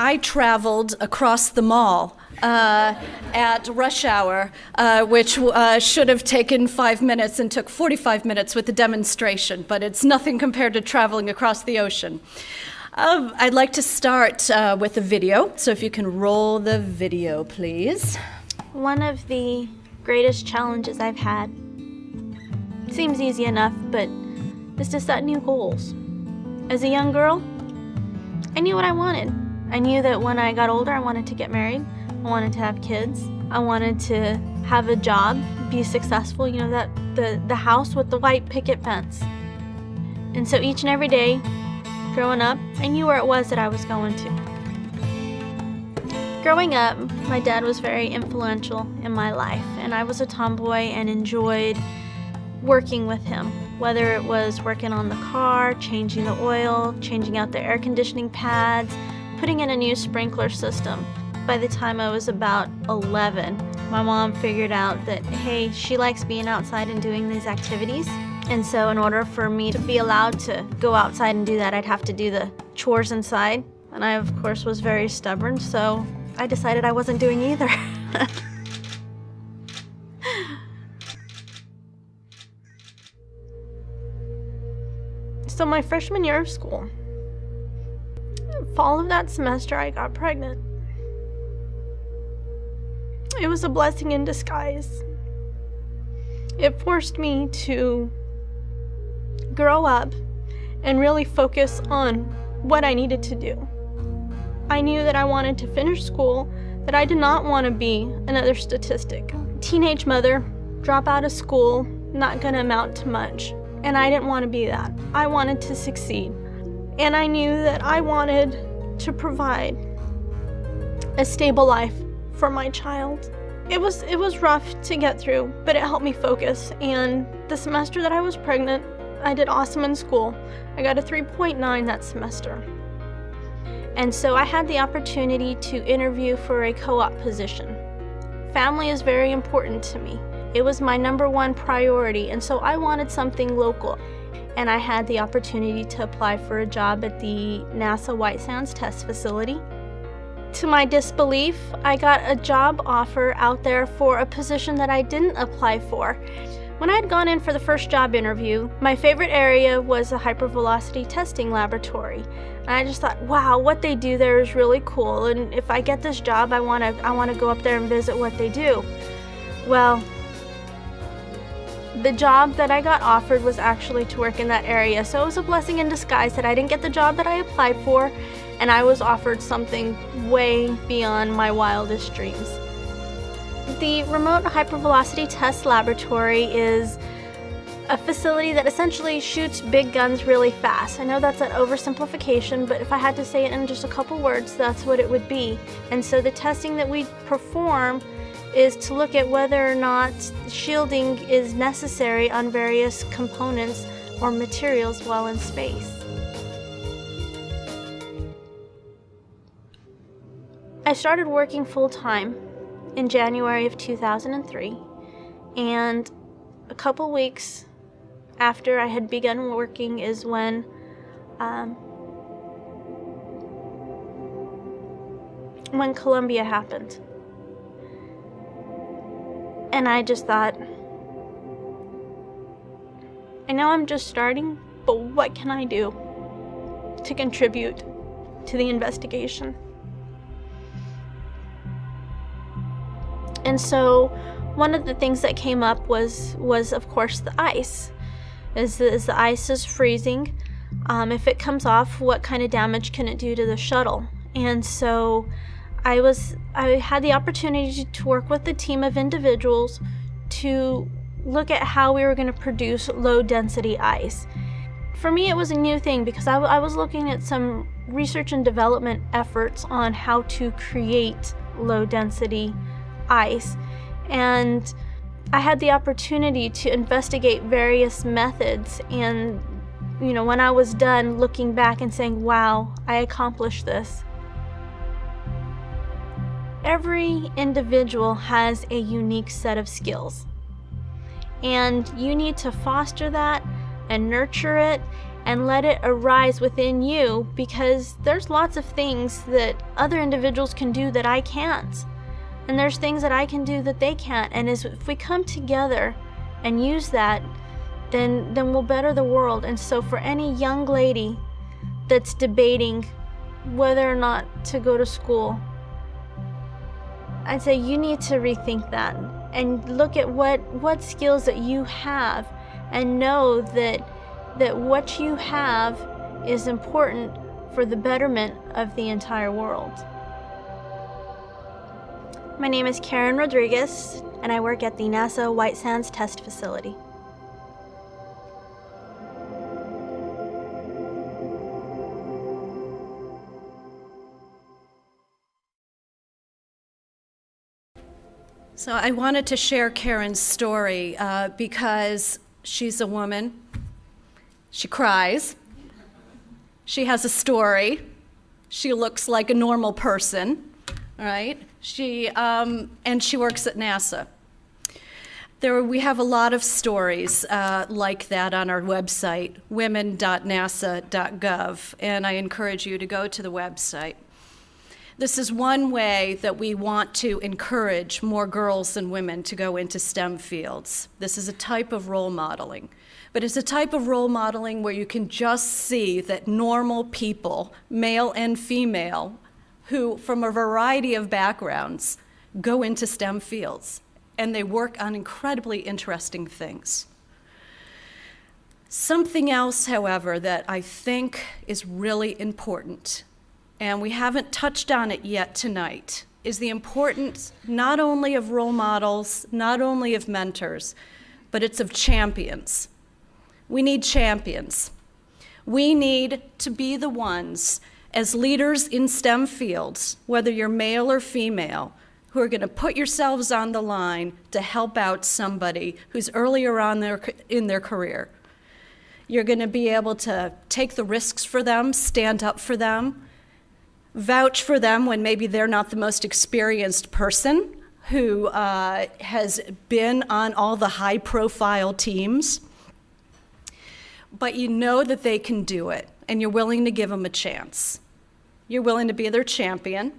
I traveled across the mall at rush hour, which should have taken 5 minutes and took 45 minutes with the demonstration, but it's nothing compared to traveling across the ocean. I'd like to start with a video, so if you can roll the video, please. One of the greatest challenges I've had, seems easy enough, but is to set new goals. As a young girl, I knew what I wanted. I knew that when I got older, I wanted to get married. I wanted to have kids. I wanted to have a job, be successful, you know, that the house with the white picket fence. And so each and every day, growing up, I knew where it was that I was going to. Growing up, my dad was very influential in my life, and I was a tomboy and enjoyed working with him, whether it was working on the car, changing the oil, changing out the air conditioning pads, putting in a new sprinkler system. By the time I was about 11, my mom figured out that, hey, she likes being outside and doing these activities. And so in order for me to be allowed to go outside and do that, I'd have to do the chores inside. And I, of course, was very stubborn, so I decided I wasn't doing either. So my freshman year of school, fall of that semester, I got pregnant. It was a blessing in disguise. It forced me to grow up and really focus on what I needed to do. I knew that I wanted to finish school, that I did not want to be another statistic. Teenage mother, drop out of school, not gonna amount to much. And I didn't want to be that. I wanted to succeed. And I knew that I wanted to provide a stable life for my child. It was rough to get through, but it helped me focus. And the semester that I was pregnant, I did awesome in school. I got a 3.9 that semester. And so I had the opportunity to interview for a co-op position. Family is very important to me. It was my #1 priority, and so I wanted something local. And I had the opportunity to apply for a job at the NASA White Sands Test Facility. To my disbelief, I got a job offer out there for a position that I didn't apply for. When I had gone in for the first job interview, my favorite area was the hypervelocity testing laboratory. And I just thought, wow, what they do there is really cool, and if I get this job, I want to go up there and visit what they do. Well, the job that I got offered was actually to work in that area, so it was a blessing in disguise that I didn't get the job that I applied for, and I was offered something way beyond my wildest dreams. The Remote Hypervelocity Test Laboratory is a facility that essentially shoots big guns really fast. I know that's an oversimplification, but if I had to say it in just a couple words, that's what it would be. And so the testing that we perform is to look at whether or not shielding is necessary on various components or materials while in space. I started working full-time in January of 2003, and a couple weeks after I had begun working is when Columbia happened. And I just thought, I know I'm just starting, but what can I do to contribute to the investigation? And so one of the things that came up was of course the ice. As the ice is freezing, if it comes off, what kind of damage can it do to the shuttle? And so I had the opportunity to work with a team of individuals to look at how we were going to produce low density ice. For me, it was a new thing because I was looking at some research and development efforts on how to create low density ice, and I had the opportunity to investigate various methods, and when I was done looking back and saying, wow, I accomplished this. Every individual has a unique set of skills, and you need to foster that and nurture it and let it arise within you, because there's lots of things that other individuals can do that I can't. And there's things that I can do that they can't. And if we come together and use that, then we'll better the world. And so for any young lady that's debating whether or not to go to school, I'd say you need to rethink that and look at what skills that you have, and know that what you have is important for the betterment of the entire world. My name is Karen Rodriguez, and I work at the NASA White Sands Test Facility. So I wanted to share Karen's story because she's a woman. She cries. She has a story. She looks like a normal person, right? And she works at NASA. We have a lot of stories like that on our website, women.nasa.gov, and I encourage you to go to the website. This is one way that we want to encourage more girls and women to go into STEM fields. This is a type of role modeling, but it's a type of role modeling where you can just see that normal people, male and female, who from a variety of backgrounds go into STEM fields, and they work on incredibly interesting things. Something else, however, that I think is really important, and we haven't touched on it yet tonight, is the importance not only of role models, not only of mentors, but it's of champions. We need champions. We need to be the ones, as leaders in STEM fields, whether you're male or female, who are going to put yourselves on the line to help out somebody who's earlier on in their career. You're going to be able to take the risks for them, stand up for them, vouch for them when maybe they're not the most experienced person who has been on all the high-profile teams. But you know that they can do it, and you're willing to give them a chance. You're willing to be their champion.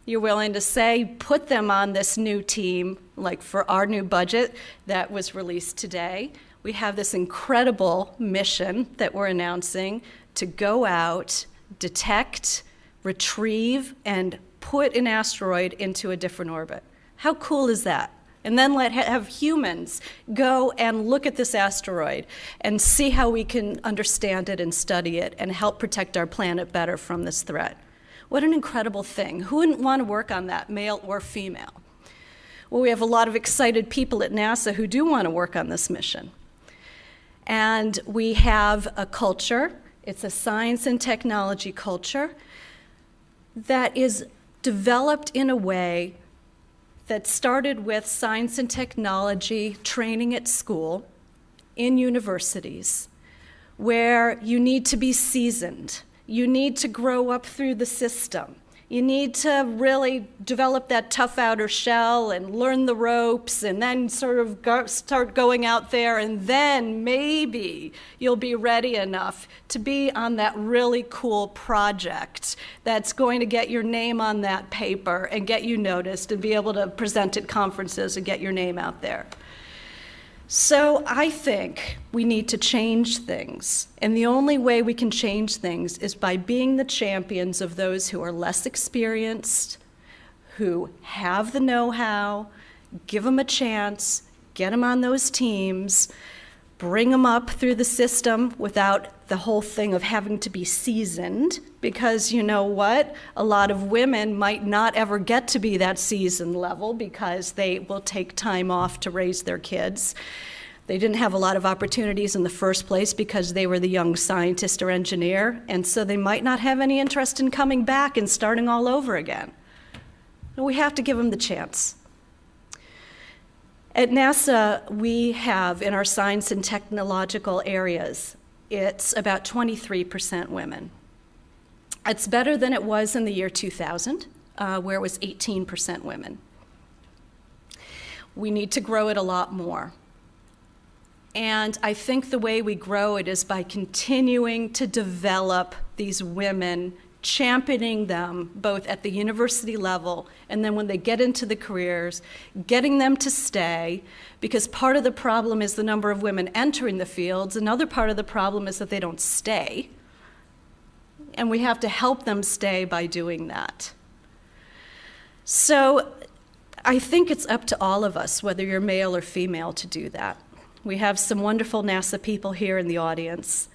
You're willing to say, put them on this new team, like for our new budget that was released today. We have this incredible mission that we're announcing to go out, detect, retrieve, and put an asteroid into a different orbit. How cool is that? And then have humans go and look at this asteroid and see how we can understand it and study it and help protect our planet better from this threat. What an incredible thing. Who wouldn't want to work on that, male or female? Well, we have a lot of excited people at NASA who do want to work on this mission. And we have a culture, it's a science and technology culture, that is developed in a way that started with science and technology training at school, in universities, where you need to be seasoned. You need to grow up through the system. You need to really develop that tough outer shell and learn the ropes, and then sort of start going out there, and then maybe you'll be ready enough to be on that really cool project that's going to get your name on that paper and get you noticed and be able to present at conferences and get your name out there. So I think we need to change things, and the only way we can change things is by being the champions of those who are less experienced, who have the know-how, give them a chance, get them on those teams, bring them up through the system without the whole thing of having to be seasoned, because you know what? A lot of women might not ever get to be that seasoned level because they will take time off to raise their kids. They didn't have a lot of opportunities in the first place because they were the young scientist or engineer, and so they might not have any interest in coming back and starting all over again. We have to give them the chance. At NASA, we have, in our science and technological areas, it's about 23% women. It's better than it was in the year 2000, where it was 18% women. We need to grow it a lot more. And I think the way we grow it is by continuing to develop these women, championing them both at the university level and then when they get into the careers, getting them to stay, because part of the problem is the number of women entering the fields. Another part of the problem is that they don't stay. And we have to help them stay by doing that. So I think it's up to all of us, whether you're male or female, to do that. We have some wonderful NASA people here in the audience.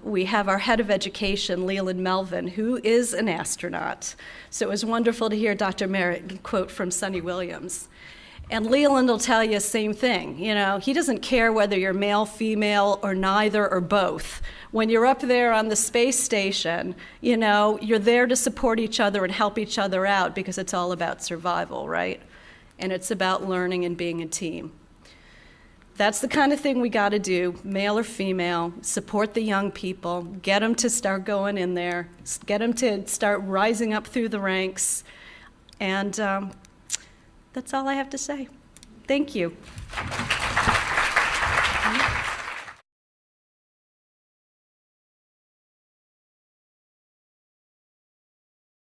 We have our head of education, Leland Melvin, who is an astronaut. So it was wonderful to hear Dr. Merritt quote from Sunny Williams. And Leland will tell you the same thing. You know, he doesn't care whether you're male, female, or neither, or both. When you're up there on the space station, you know, you're there to support each other and help each other out because it's all about survival, right? And it's about learning and being a team. That's the kind of thing we got to do, male or female, support the young people, get them to start going in there, get them to start rising up through the ranks, and that's all I have to say. Thank you.